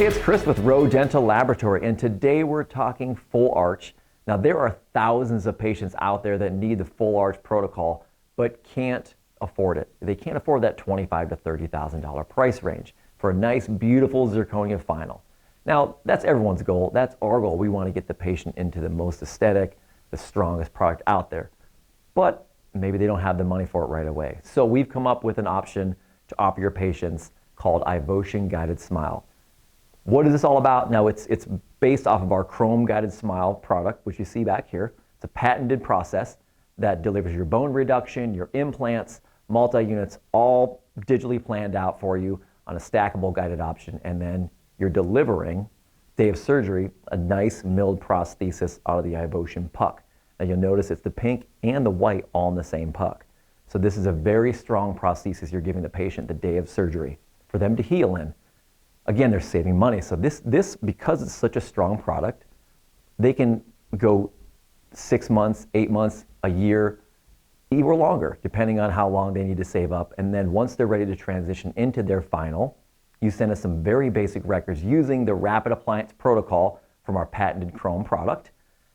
Hey, it's Chris with ROE Dental Laboratory, and today we're talking full arch. Now, there are thousands of patients out there that need the full arch protocol, but can't afford it. They can't afford that $25,000 to $30,000 price range for a nice, beautiful zirconia final. Now, that's everyone's goal. That's our goal. We want to get the patient into the most aesthetic, the strongest product out there. But maybe they don't have the money for it right away. So we've come up with an option to offer your patients called Ivotion GuidedSMILE. What is this all about? Now, it's based off of our CHROME GuidedSMILE product, which you see back here. It's a patented process that delivers your bone reduction, your implants, multi-units, all digitally planned out for you on a stackable guided option. And then you're delivering, day of surgery, a nice milled prosthesis out of the Ivotion puck. Now, you'll notice it's the pink and the white all in the same puck. So this is a very strong prosthesis you're giving the patient the day of surgery for them to heal in. Again, they're saving money. So this, because it's such a strong product, they can go 6 months, 8 months, a year, or longer, depending on how long they need to save up. And then once they're ready to transition into their final, you send us some very basic records using the rapid appliance protocol from our patented CHROME product.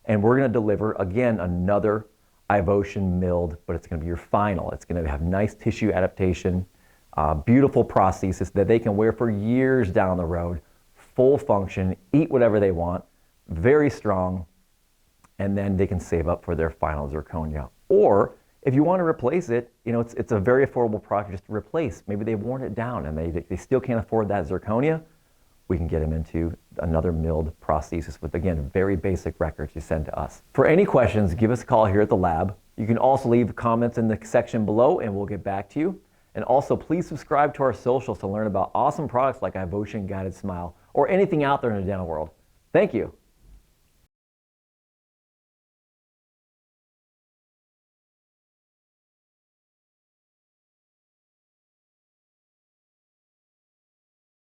And we're going to deliver, again, another Ivotion milled, but it's going to be your final. It's going to have nice tissue adaptation, beautiful prosthesis that they can wear for years down the road, full function, eat whatever they want, very strong, and then they can save up for their final zirconia. Or if you want to replace it, you know, it's a very affordable product just to replace. Maybe they've worn it down and they still can't afford that zirconia. We can get them into another milled prosthesis with, again, very basic records you send to us. For any questions, give us a call here at the lab. You can also leave comments in the section below and we'll get back to you. And also, please subscribe to our socials to learn about awesome products like Ivotion GuidedSMILE or anything out there in the dental world. Thank you.